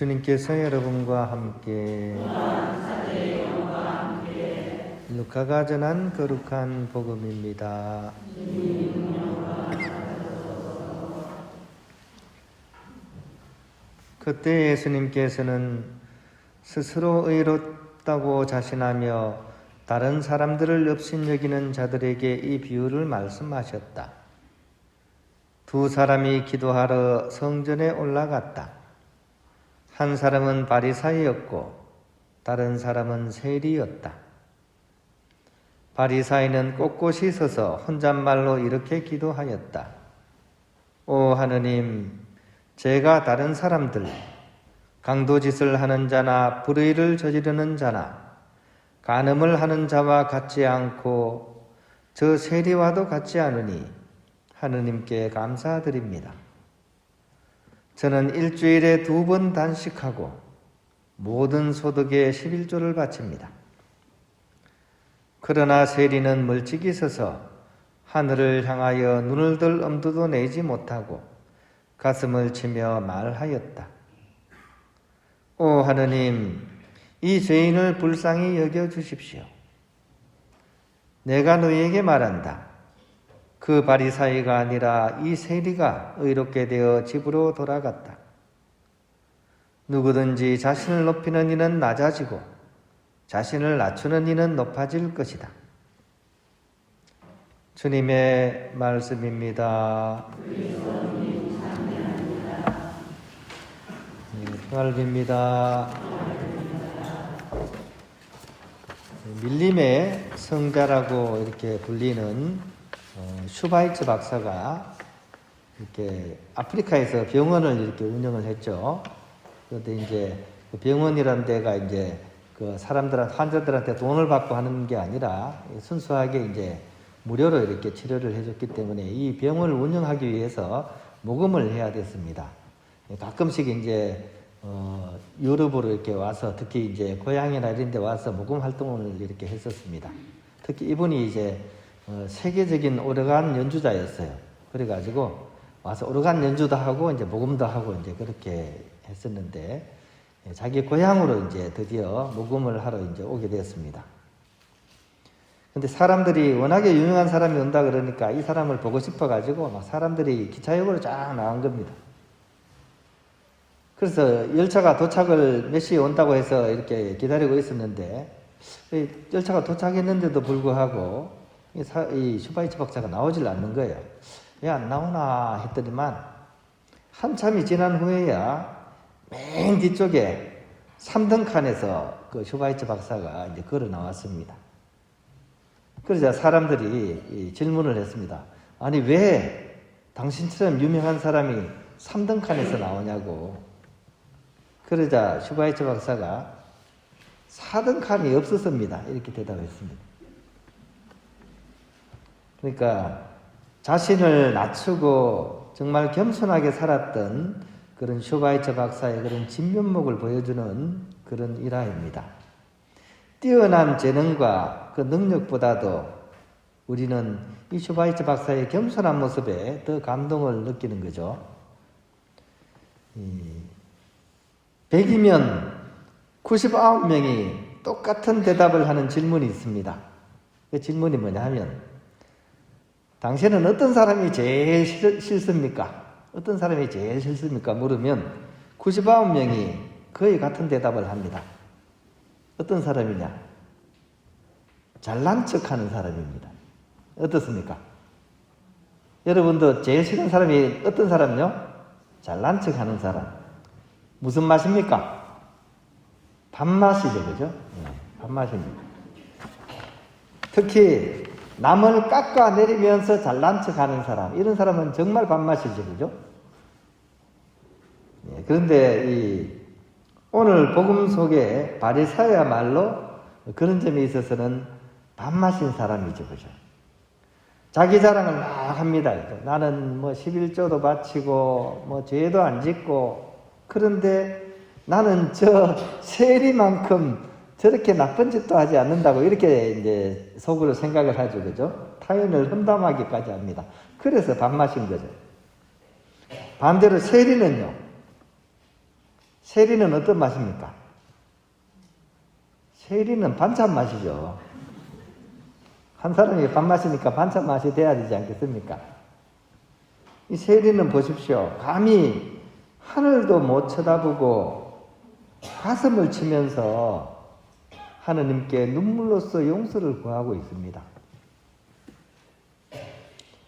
주님께서 여러분과 함께 루카가 전한 거룩한 복음입니다. 그때 예수님께서는 스스로 의롭다고 자신하며 다른 사람들을 업신여기는 자들에게 이 비유를 말씀하셨다. 두 사람이 기도하러 성전에 올라갔다. 한 사람은 바리사이였고 다른 사람은 세리였다. 바리사이는 꼿꼿이 서서 혼잣말로 이렇게 기도하였다. 오 하느님, 제가 다른 사람들, 강도짓을 하는 자나 불의를 저지르는 자나 간음을 하는 자와 같지 않고 저 세리와도 같지 않으니 하느님께 감사드립니다. 저는 일주일에 2번 단식하고 모든 소득의 11조를 바칩니다. 그러나 세리는 멀찍이 서서 하늘을 향하여 눈을 들 엄두도 내지 못하고 가슴을 치며 말하였다. 오 하느님, 이 죄인을 불쌍히 여겨주십시오. 내가 너희에게 말한다. 그 바리사이가 아니라 이 세리가 의롭게 되어 집으로 돌아갔다. 누구든지 자신을 높이는 이는 낮아지고 자신을 낮추는 이는 높아질 것이다. 주님의 말씀입니다. 평화를 빕니다. 밀림의 성자라고 이렇게 불리는 슈바이츠 박사가 이렇게 아프리카에서 병원을 이렇게 운영을 했죠. 그런데 이제 그 병원이라는 데가 이제 그 환자들한테 돈을 받고 하는 게 아니라 순수하게 이제 무료로 이렇게 치료를 해줬기 때문에 이 병원을 운영하기 위해서 모금을 해야 됐습니다. 가끔씩 이제 유럽으로 이렇게 와서 특히 이제 고향이나 이런 데 와서 모금 활동을 이렇게 했었습니다. 특히 이분이 이제 세계적인 오르간 연주자였어요. 그래가지고 와서 오르간 연주도 하고 이제 모금도 하고 이제 그렇게 했었는데 자기 고향으로 이제 드디어 모금을 하러 이제 오게 되었습니다. 근데 사람들이 워낙에 유명한 사람이 온다 그러니까 이 사람을 보고 싶어가지고 막 사람들이 기차역으로 쫙 나간 겁니다. 그래서 열차가 도착을 몇 시에 온다고 해서 이렇게 기다리고 있었는데 열차가 도착했는데도 불구하고 이 슈바이츠 박사가 나오질 않는 거예요. 왜 안 나오나 했더니만 한참이 지난 후에야 맨 뒤쪽에 3등 칸에서 그 슈바이츠 박사가 이제 걸어 나왔습니다. 그러자 사람들이 질문을 했습니다. 아니 왜 당신처럼 유명한 사람이 3등 칸에서 나오냐고. 그러자 슈바이츠 박사가 4등 칸이 없었습니다. 이렇게 대답했습니다. 그러니까 자신을 낮추고 정말 겸손하게 살았던 그런 슈바이처 박사의 그런 진면목을 보여주는 그런 일화입니다. 뛰어난 재능과 그 능력보다도 우리는 이 슈바이처 박사의 겸손한 모습에 더 감동을 느끼는 거죠. 100이면 99명이 똑같은 대답을 하는 질문이 있습니다. 그 질문이 뭐냐 하면 당신은 어떤 사람이 제일 싫습니까? 어떤 사람이 제일 싫습니까? 물으면 99명이 거의 같은 대답을 합니다. 어떤 사람이냐? 잘난 척하는 사람입니다. 어떻습니까? 여러분도 제일 싫은 사람이 어떤 사람요? 잘난 척하는 사람. 무슨 맛입니까? 밥맛이죠, 그죠? 밥맛입니다. 특히 남을 깎아내리면서 잘난 척하는 사람, 이런 사람은 정말 밥맛이죠, 그죠? 그런데 오늘 복음 속에 바리사야말로 그런 점에 있어서는 밥맛인 사람이죠, 그죠? 자기 자랑을 막 합니다. 나는 뭐 11조도 바치고 뭐 죄도 안 짓고, 그런데 나는 저 세리만큼 저렇게 나쁜 짓도 하지 않는다고 이렇게 이제 속으로 생각을 하죠, 그죠? 타인을 험담하기까지 합니다. 그래서 밥맛인 거죠. 반대로 세리는요, 세리는 어떤 맛입니까? 세리는 반찬 맛이죠. 한 사람이 밥 마시니까 반찬 맛이 돼야 되지 않겠습니까? 이 세리는 보십시오. 감히 하늘도 못 쳐다보고 가슴을 치면서 하느님께 눈물로써 용서를 구하고 있습니다.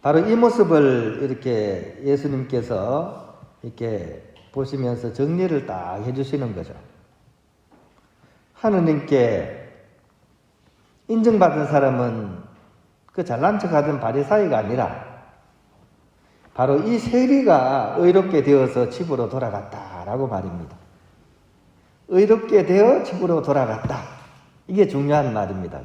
바로 이 모습을 이렇게 예수님께서 이렇게 보시면서 정리를 딱 해주시는 거죠. 하느님께 인정받은 사람은 그 잘난 척하던 바리사이가 아니라 바로 이 세리가 의롭게 되어서 집으로 돌아갔다라고 말입니다. 의롭게 되어 집으로 돌아갔다. 이게 중요한 말입니다.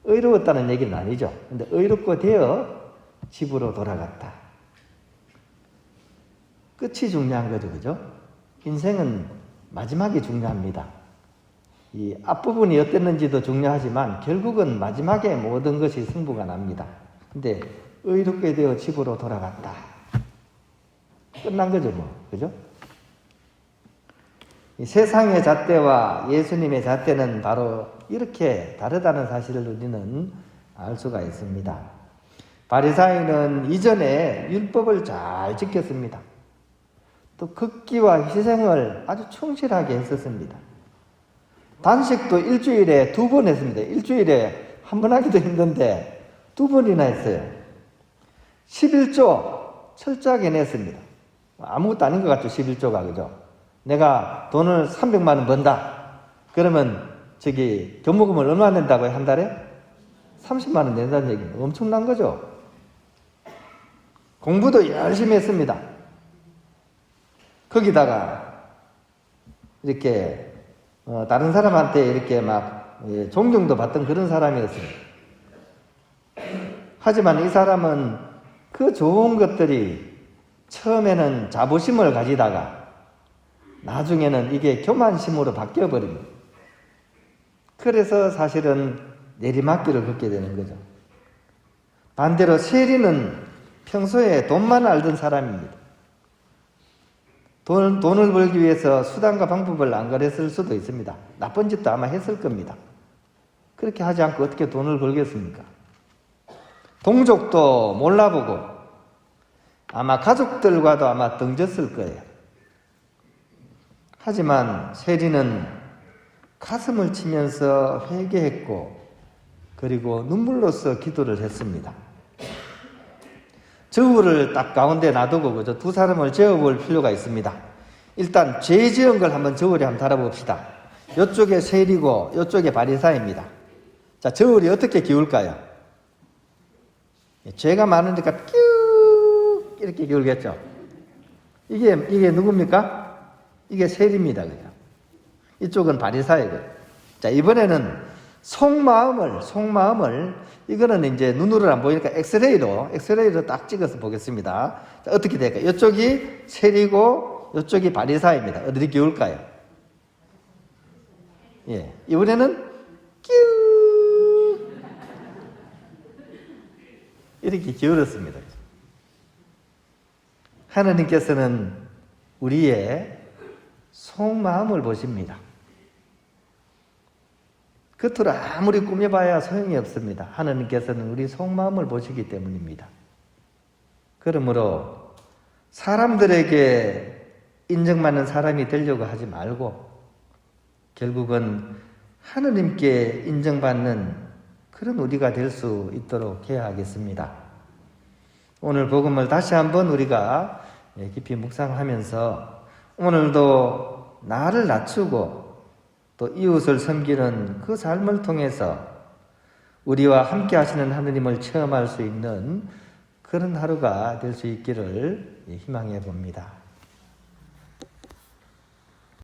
의로웠다는 얘기는 아니죠. 근데 의롭고 되어 집으로 돌아갔다. 끝이 중요한 거죠. 그죠? 인생은 마지막이 중요합니다. 이 앞부분이 어땠는지도 중요하지만 결국은 마지막에 모든 것이 승부가 납니다. 근데 의롭게 되어 집으로 돌아갔다. 끝난 거죠, 뭐. 그죠? 이 세상의 잣대와 예수님의 잣대는 바로 이렇게 다르다는 사실을 우리는 알 수가 있습니다. 바리사이는 이전에 율법을 잘 지켰습니다. 또 극기와 희생을 아주 충실하게 했었습니다. 단식도 일주일에 2번 했습니다. 일주일에 한 번 하기도 힘든데 2번이나 했어요. 11조 철저하게 냈습니다. 아무것도 아닌 것 같죠, 11조가. 그죠? 내가 돈을 300만 원 번다. 그러면 교무금을 얼마 낸다고요? 한 달에? 30만 원 낸다는 얘기는 엄청난 거죠. 공부도 열심히 했습니다. 거기다가 이렇게 다른 사람한테 이렇게 막 존경도 받던 그런 사람이었습니다. 하지만 이 사람은 그 좋은 것들이 처음에는 자부심을 가지다가 나중에는 이게 교만심으로 바뀌어버립니다. 그래서 사실은 내리막길을 걷게 되는 거죠. 반대로 세리는 평소에 돈만 알던 사람입니다. 돈을 벌기 위해서 수단과 방법을 안 가렸을 수도 있습니다. 나쁜 짓도 아마 했을 겁니다. 그렇게 하지 않고 어떻게 돈을 벌겠습니까? 동족도 몰라보고 아마 가족들과도 아마 등졌을 거예요. 하지만 세리는 가슴을 치면서 회개했고 그리고 눈물로써 기도를 했습니다. 저울을 딱 가운데 놔두고 그저 두 사람을 재어볼 필요가 있습니다. 일단 죄 지은 걸 한번 저울에 한번 달아봅시다. 이쪽에 세리고 이쪽에 바리사입니다. 자, 저울이 어떻게 기울까요? 죄가 많으니까 쭉 이렇게 기울겠죠. 이게 누굽니까? 이게 세리입니다. 그죠? 이쪽은 바리사이고. 자, 이번에는 속마음을 이거는 이제 눈으로 안 보이니까 엑스레이로 딱 찍어서 보겠습니다. 자, 어떻게 될까요? 이쪽이 세리고 이쪽이 바리사입니다. 어디 기울까요? 예, 이번에는 뀨 이렇게 기울었습니다. 하나님께서는 우리의 속마음을 보십니다. 겉으로 아무리 꾸며봐야 소용이 없습니다. 하나님께서는 우리 속마음을 보시기 때문입니다. 그러므로 사람들에게 인정받는 사람이 되려고 하지 말고 결국은 하나님께 인정받는 그런 우리가 될 수 있도록 해야 하겠습니다. 오늘 복음을 다시 한번 우리가 깊이 묵상하면서 오늘도 나를 낮추고 또 이웃을 섬기는 그 삶을 통해서 우리와 함께 하시는 하느님을 체험할 수 있는 그런 하루가 될 수 있기를 희망해 봅니다.